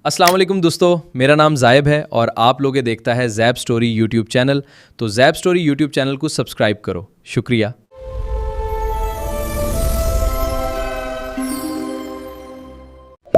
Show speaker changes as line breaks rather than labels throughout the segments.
अस्सलाम वालेकुम दोस्तों, मेरा नाम जायब है और आप लोग ये देखता है जैब स्टोरी यूट्यूब चैनल। तो जैब स्टोरी यूट्यूब चैनल को सब्सक्राइब करो, शुक्रिया।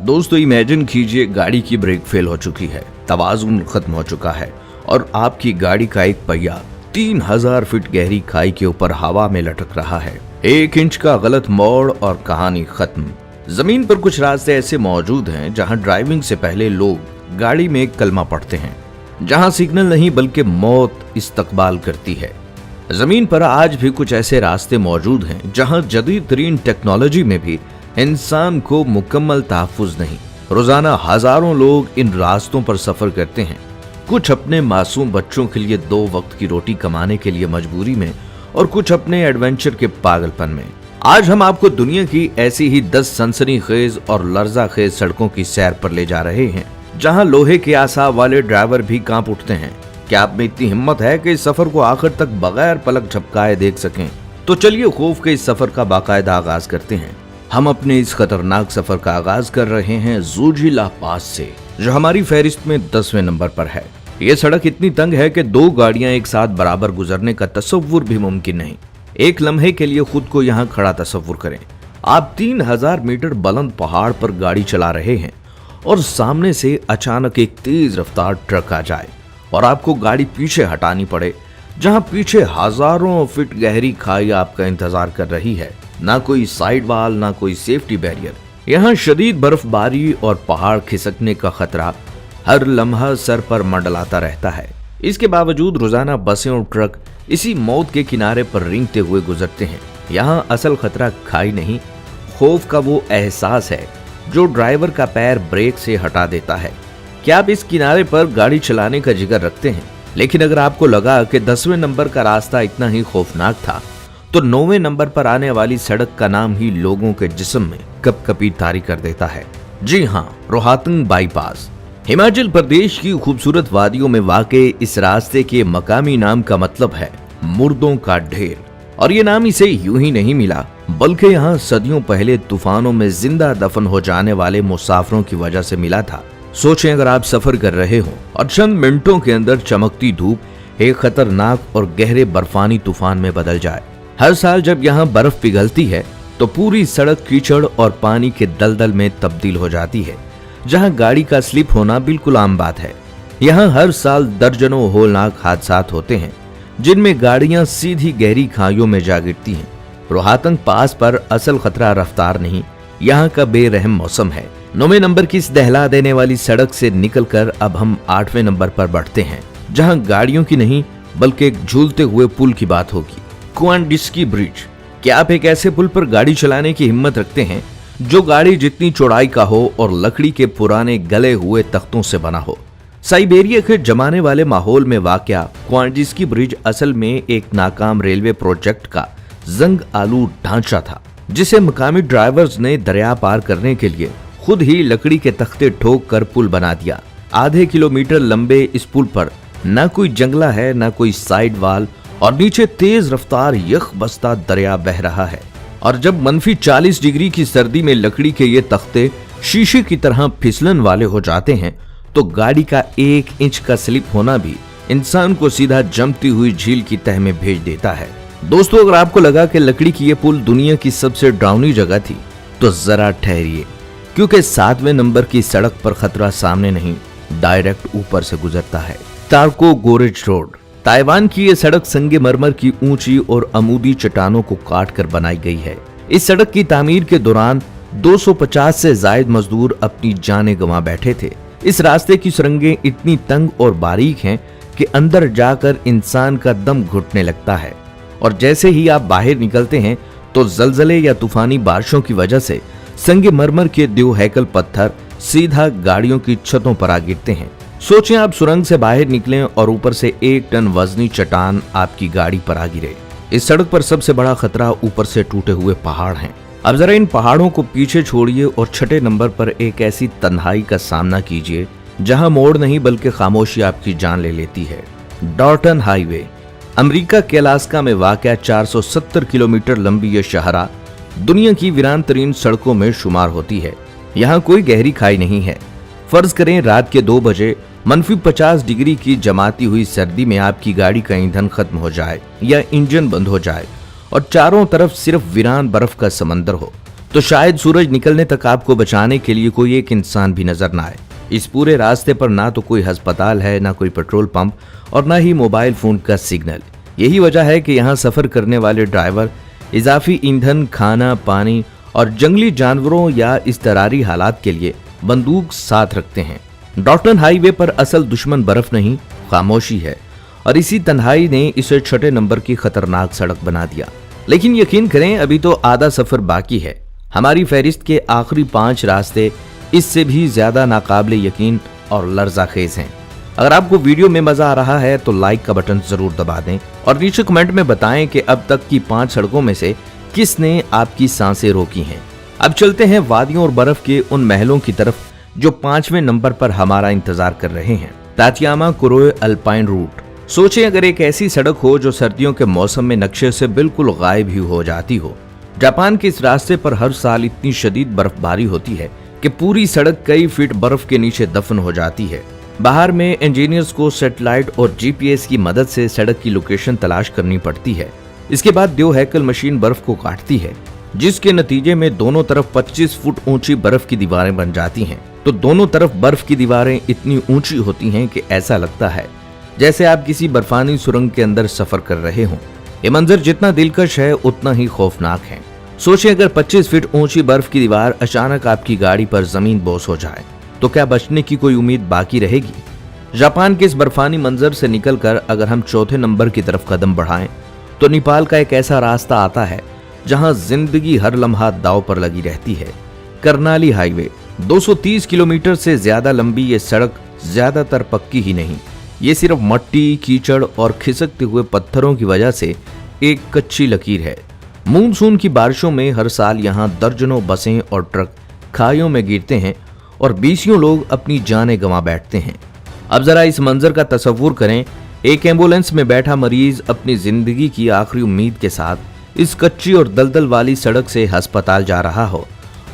दोस्तों इमेजिन कीजिए, गाड़ी की ब्रेक फेल हो चुकी है, तवाज़ुन खत्म हो चुका है और आपकी गाड़ी का एक पहिया 3000 फीट गहरी खाई के ऊपर हवा में लटक रहा है। 1 इंच का गलत मोड़ और कहानी खत्म। जमीन पर कुछ रास्ते ऐसे मौजूद हैं जहां ड्राइविंग से पहले लोग गाड़ी में एक कलमा पढ़ते हैं, जहां सिग्नल नहीं बल्कि मौत इस्तकबाल करती है। जमीन पर आज भी कुछ ऐसे रास्ते मौजूद हैं जहां जदीद तरीन टेक्नोलॉजी में भी इंसान को मुकम्मल तहफ्फुज नहीं। रोजाना हजारों लोग इन रास्तों पर सफर करते हैं, कुछ अपने मासूम बच्चों के लिए 2 वक्त की रोटी कमाने के लिए मजबूरी में और कुछ अपने एडवेंचर के पागलपन में। आज हम आपको दुनिया की ऐसी ही 10 सनसनीखेज और लर्जाखेज सड़कों की सैर पर ले जा रहे हैं जहां लोहे के आसाब वाले ड्राइवर भी कांप उठते हैं। क्या आप में इतनी हिम्मत है कि इस सफर को आखिर तक बगैर पलक झपकाए देख सकें? तो चलिए खौफ के इस सफर का बाकायदा आगाज करते हैं। हम अपने इस खतरनाक सफर का आगाज कर रहे हैं ज़ूजिला पास से, जो हमारी फहरिस्त में 10वें नंबर पर है। ये सड़क इतनी तंग है कि 2 गाड़ियां एक साथ बराबर गुजरने का तसव्वुर भी मुमकिन नहीं। एक लम्हे के लिए खुद को यहाँ खड़ा तसव्वुर करें। आप 3000 मीटर बुलंद पहाड़ पर गाड़ी चला रहे हैं और सामने से अचानक एक तेज रफ्तार ट्रक आ जाए और आपको गाड़ी पीछे हटानी पड़े, जहां पीछे हजारों फीट गहरी खाई आपका इंतजार कर रही है। ना कोई साइड वाल, ना कोई सेफ्टी बैरियर। यहाँ शदीद बर्फबारी और पहाड़ खिसकने का खतरा हर लम्हा सर पर मंडलाता रहता है। इसके बावजूद रोजाना बसें और ट्रक इसी मौत के किनारे पर रेंगते हुए गुजरते हैं। यहाँ असल खतरा खाई नहीं, खौफ का वो एहसास है जो ड्राइवर का पैर ब्रेक से हटा देता है। क्या आप इस किनारे पर गाड़ी चलाने का जिगर रखते हैं? लेकिन अगर आपको लगा कि 10वें नंबर का रास्ता इतना ही खौफनाक था, तो 9वें नंबर पर आने वाली सड़क का नाम ही लोगों के जिस्म में कपकपी तारी कर देता है। जी हाँ, रोहतंग बाईपास। हिमाचल प्रदेश की खूबसूरत वादियों में वाक़े इस रास्ते के मकामी नाम का मतलब है मुर्दों का ढेर। और ये नाम इसे यूं ही नहीं मिला, बल्कि यहाँ सदियों पहले तूफानों में जिंदा दफन हो जाने वाले मुसाफिरों की वजह से मिला था। सोचें, अगर आप सफर कर रहे हो और चंद मिनटों के अंदर चमकती धूप एक खतरनाक और गहरे बर्फानी तूफान में बदल जाए। हर साल जब यहाँ बर्फ पिघलती है तो पूरी सड़क कीचड़ और पानी के दलदल में तब्दील हो जाती है, जहां गाड़ी का स्लिप होना बिल्कुल आम बात है। यहाँ हर साल दर्जनों होलनाक हादसात होते हैं, जिनमें गाड़ियां सीधी गहरी खाइयों में जा गिरती हैं। रोहतंग पास पर असल खतरा रफ्तार नहीं, यहाँ का बेरहम मौसम है। 9वें नंबर की इस दहला देने वाली सड़क से निकलकर अब हम 8वें नंबर पर बढ़ते हैं, जहाँ गाड़ियों की नहीं बल्कि एक झूलते हुए पुल की बात होगी, क्वांडिस्की ब्रिज। क्या आप एक ऐसे पुल पर गाड़ी चलाने की हिम्मत रखते हैं जो गाड़ी जितनी चौड़ाई का हो और लकड़ी के पुराने गले हुए तख्तों से बना हो? साइबेरिया के जमाने वाले माहौल में वाक़या क्वांडिस्की ब्रिज असल में एक नाकाम रेलवे प्रोजेक्ट का जंग आलू ढांचा था, जिसे मकामी ड्राइवर्स ने दरिया पार करने के लिए खुद ही लकड़ी के तख्ते ठोक कर पुल बना दिया। आधे किलोमीटर लंबे इस पुल पर न कोई जंगला है, न कोई साइड वाल, और नीचे तेज रफ्तार यख बसता दरिया बह रहा है। और जब -40 डिग्री की सर्दी में लकड़ी के ये तख्ते शीशे की तरह फिसलन वाले हो जाते हैं, तो गाड़ी का 1 इंच का स्लिप होना भी इंसान को सीधा जमती हुई झील की तह में भेज देता है। दोस्तों, अगर आपको लगा कि लकड़ी की ये पुल दुनिया की सबसे डरावनी जगह थी, तो जरा ठहरिए, क्योंकि 7वें नंबर की सड़क पर खतरा सामने नहीं, डायरेक्ट ऊपर से गुजरता है। तार्को गोरेज रोड। ताइवान की ये सड़क संगमरमर की ऊंची और अमूदी चट्टानों को काट कर बनाई गई है। इस सड़क की तामीर के दौरान 250 से जायद मजदूर अपनी जानें गंवा बैठे थे। इस रास्ते की सुरंगें इतनी तंग और बारीक हैं कि अंदर जाकर इंसान का दम घुटने लगता है, और जैसे ही आप बाहर निकलते हैं तो जलजले या तूफानी बारिशों की वजह से संगमरमर के 2 हैकल पत्थर सीधा गाड़ियों की छतों पर आ गिरते हैं। सोचें, आप सुरंग से बाहर निकलें और ऊपर से 1 टन वजनी चट्टान आपकी गाड़ी पर आ गिरे। इस सड़क पर सबसे बड़ा खतरा ऊपर से टूटे हुए पहाड़ हैं। अब जरा इन पहाड़ों को पीछे छोड़िए और 6ठे नंबर पर एक ऐसी तन्हाई का सामना कीजिए जहां मोड़ नहीं बल्कि खामोशी आपकी जान ले लेती है। डॉर्टन हाईवे। अमेरिका के अलास्का में वाक़या 470 किलोमीटर लंबी यह शाहरा दुनिया की वीरान तरीन सड़कों में शुमार होती है। यहाँ कोई गहरी खाई नहीं है, फर्ज करें रात के 2 बजे -50 डिग्री की जमाती हुई सर्दी में आपकी गाड़ी का ईंधन खत्म हो जाए या इंजन बंद हो जाए और चारों तरफ सिर्फ वीरान बर्फ का समंदर हो, तो शायद सूरज निकलने तक आपको बचाने के लिए कोई एक इंसान भी नजर ना आए। इस पूरे रास्ते पर ना तो कोई अस्पताल है, ना कोई पेट्रोल पंप और ना ही मोबाइल फोन का सिग्नल। यही वजह है कि यहाँ सफर करने वाले ड्राइवर इजाफी ईंधन, खाना, पानी और जंगली जानवरों या इज़्तिरारी हालात के लिए बंदूक साथ रखते हैं। डॉल्टन हाईवे पर असल दुश्मन बर्फ नहीं, खामोशी है, और इसी तन्हाई ने इसे 6 नंबर की खतरनाक सड़क बना दिया। लेकिन यकीन करें, अभी तो आधा सफर बाकी है। हमारी फहरिस्त के आखिरी 5 रास्ते इससे भी ज्यादा नाकाबिले यकीन और लर्जाखेज हैं। अगर आपको वीडियो में मजा आ रहा है तो लाइक का बटन जरूर दबा दें और नीचे कमेंट में बताएं कि अब तक की 5 सड़कों में से किसने आपकी सांसें रोकी हैं। अब चलते हैं वादियों और बर्फ के उन महलों की तरफ जो 5वें नंबर पर हमारा इंतजार कर रहे हैं। तातियामा कुरोए अल्पाइन रूट। सोचें अगर एक ऐसी सड़क हो जो सर्दियों के मौसम में नक्शे से बिल्कुल गायब ही हो जाती हो। जापान के इस रास्ते पर हर साल इतनी शदीद बर्फबारी होती है कि पूरी सड़क कई फीट बर्फ के नीचे दफन हो जाती है। बाहर में इंजीनियर्स को सैटेलाइट और जीपीएस की मदद से सड़क की लोकेशन तलाश करनी पड़ती है। इसके बाद देव हैकल मशीन बर्फ को काटती है, जिसके नतीजे में दोनों तरफ 25 फुट ऊंची बर्फ की दीवारें बन जाती हैं। तो दोनों तरफ बर्फ की दीवारें इतनी ऊंची होती हैं कि ऐसा लगता है जैसे आप किसी बर्फानी सुरंग के अंदर सफर कर रहे हों। ये मंजर जितना दिलकश है उतना ही खौफनाक है। सोचें अगर 25 फीट ऊंची बर्फ की दीवार अचानक आपकी गाड़ी पर जमीन बोस हो जाए तो क्या बचने की कोई उम्मीद बाकी रहेगी? जापान के इस बर्फानी मंजर से निकलकर अगर हम 4थे नंबर की तरफ कदम बढ़ाएं तो नेपाल का एक ऐसा रास्ता आता है जहां जिंदगी हर लम्हा दांव पर लगी रहती है। कर्णाली हाईवे। 230 किलोमीटर से ज्यादा लंबी ये सड़क ज्यादातर पक्की ही नहीं, ये सिर्फ मट्टी, कीचड़ और खिसकते हुए पत्थरों की वजह से एक कच्ची लकीर है। मानसून की बारिशों में हर साल यहाँ दर्जनों बसें और ट्रक खाइयों में गिरते हैं और बीसियों लोग अपनी जानें गंवा बैठते हैं। अब जरा इस मंजर का तस्वुर करें, एक एम्बुलेंस में बैठा मरीज अपनी जिंदगी की आखिरी उम्मीद के साथ इस कच्ची और दलदल वाली सड़क से अस्पताल जा रहा हो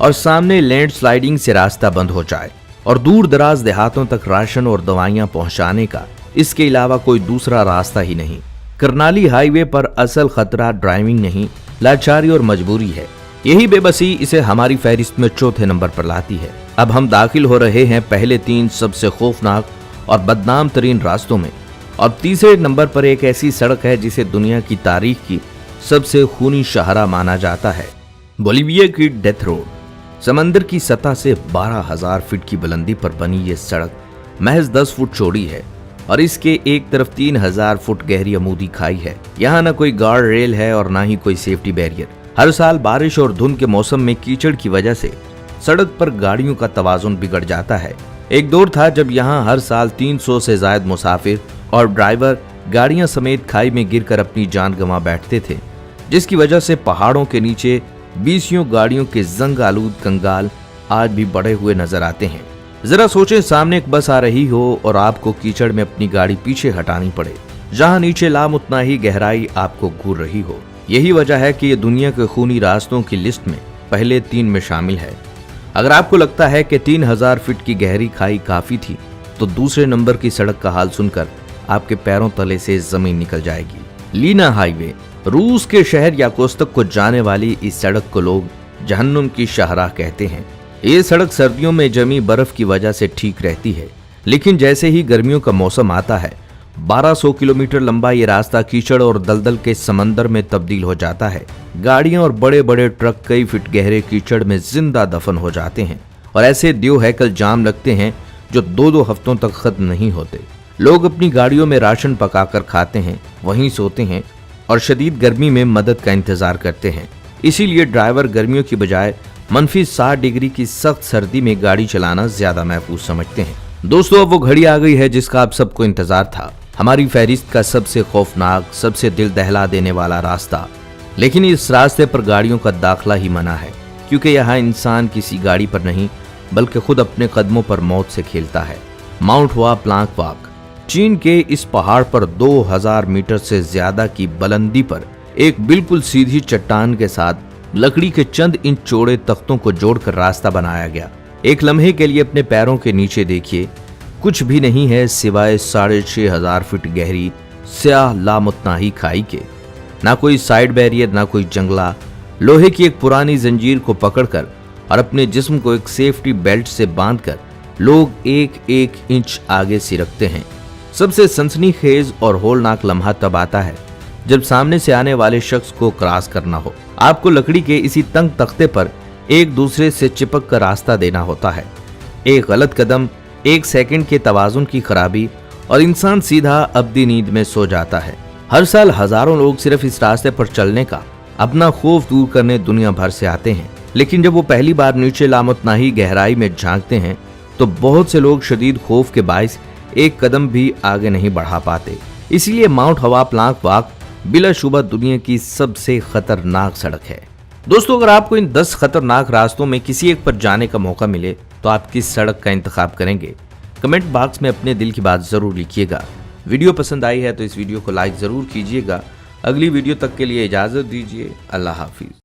और सामने लैंडस्लाइडिंग से रास्ता बंद हो जाए और दूर दराज देहातों तक राशन और दवाइयां पहुंचाने का इसके अलावा कोई दूसरा रास्ता ही नहीं। कर्णाली हाईवे पर असल खतरा ड्राइविंग नहीं, लाचारी और मजबूरी है। यही बेबसी इसे हमारी फहरिस्त में 4थे नंबर पर लाती है। अब हम दाखिल हो रहे हैं पहले 3 सबसे खौफनाक और बदनाम तरीन रास्तों में, और तीसरे नंबर पर एक ऐसी सड़क है जिसे दुनिया की तारीख की सबसे खूनी शाहरा माना जाता है, बोलिविया की डेथ रोड। समंदर की सतह से 12,000 फीट की बुलंदी पर बनी ये सड़क महज 10 फुट चौड़ी है और इसके एक तरफ 3,000 फुट गहरी अमूदी खाई है। यहाँ न कोई गार्ड रेल है और ना ही कोई सेफ्टी बैरियर। हर साल बारिश और धुंध के मौसम में कीचड़ की वजह से सड़क पर गाड़ियों का तवाजुन बिगड़ जाता है। एक दौर था जब यहाँ हर साल 300 से ज्यादा मुसाफिर और ड्राइवर गाड़ियां समेत खाई में गिरकर अपनी जान गंवा बैठते थे, जिसकी वजह से पहाड़ों के नीचे बीसियों गाड़ियों के जंग आलूद कंगाल आज भी बढ़े हुए नजर आते हैं। जरा सोचें, सामने एक बस आ रही हो और आपको कीचड़ में अपनी गाड़ी पीछे हटानी पड़े, जहां नीचे लामुतना ही गहराई आपको घूर रही हो। यही वजह है कि ये दुनिया के खूनी रास्तों की लिस्ट में पहले 3 में शामिल है। अगर आपको लगता है कि 3,000 फीट की गहरी खाई काफी थी, तो दूसरे नंबर की सड़क का हाल सुनकर आपके पैरों तले से जमीन निकल जाएगी। लीना हाईवे। रूस के शहर याकोत्स्क को जाने वाली इस सड़क को लोग जहन्नुम की शाहराह कहते हैं। ये सड़क सर्दियों में जमी बर्फ की वजह से ठीक रहती है, लेकिन जैसे ही गर्मियों का मौसम आता है 1200 किलोमीटर लंबा ये रास्ता कीचड़ और दलदल के समंदर में तब्दील हो जाता है। गाड़ियां और बड़े बड़े ट्रक कई फीट गहरे कीचड़ में जिंदा दफन हो जाते हैं और ऐसे देव हैकल जाम लगते हैं जो 2-2 हफ्तों तक खत्म नहीं होते। लोग अपनी गाड़ियों में राशन पकाकर खाते हैं, वहीं सोते हैं और शदीद गर्मी में मदद का इंतजार करते हैं। इसीलिए ड्राइवर गर्मियों की बजाय -60 डिग्री की सख्त सर्दी में गाड़ी चलाना ज्यादा महफूज समझते हैं। दोस्तों, अब वो घड़ी आ गई है जिसका आप सबको इंतजार था, हमारी फहरिस्त का सबसे खौफनाक, सबसे दिल दहला देने वाला रास्ता। लेकिन इस रास्ते पर गाड़ियों का दाखला ही मना है, क्योंकि यहाँ इंसान किसी गाड़ी पर नहीं बल्कि खुद अपने कदमों पर मौत से खेलता है। माउंट हुआ प्लांक वाक। चीन के इस पहाड़ पर 2000 मीटर से ज्यादा की बुलंदी पर एक बिल्कुल सीधी चट्टान के साथ लकड़ी के चंद इंच चौड़े तख्तों को जोड़कर रास्ता बनाया गया। एक लम्हे के लिए अपने पैरों के नीचे देखिए, कुछ भी नहीं है सिवाय 6500 फीट गहरी स्याह लामुतनाही खाई के। ना कोई साइड बैरियर, ना कोई जंगला। लोहे की एक पुरानी जंजीर को पकड़कर और अपने जिस्म को एक सेफ्टी बेल्ट से बांधकर लोग एक एक इंच आगे सिरकते हैं। सबसे सनसनीखेज और होलनाक लम्हा तब आता है जब सामने से आने वाले शख्स को क्रॉस करना हो। आपको लकड़ी के इसी तंग तख्ते पर एक दूसरे से चिपक कर रास्ता देना होता है। एक गलत कदम, एक सेकंड के तवाजुन की खराबी और इंसान सीधा अब्दी नींद में सो जाता है। हर साल हजारों लोग सिर्फ इस रास्ते पर चलने का अपना खौफ दूर करने दुनिया भर से आते हैं, लेकिन जब वो पहली बार नीचे लामुतनाही गहराई में झांकते हैं तो बहुत से लोग शदीद खौफ के बाइस एक कदम भी आगे नहीं बढ़ा पाते। इसीलिए माउंट हवा प्लांक वाक बिलाशुबा दुनिया की सबसे खतरनाक सड़क है। दोस्तों, अगर आपको इन 10 खतरनाक रास्तों में किसी एक पर जाने का मौका मिले तो आप किस सड़क का इंतखाब करेंगे? कमेंट बॉक्स में अपने दिल की बात जरूर लिखिएगा। वीडियो पसंद आई है तो इस वीडियो को लाइक जरूर कीजिएगा। अगली वीडियो तक के लिए इजाजत दीजिए। अल्लाह हाफिज।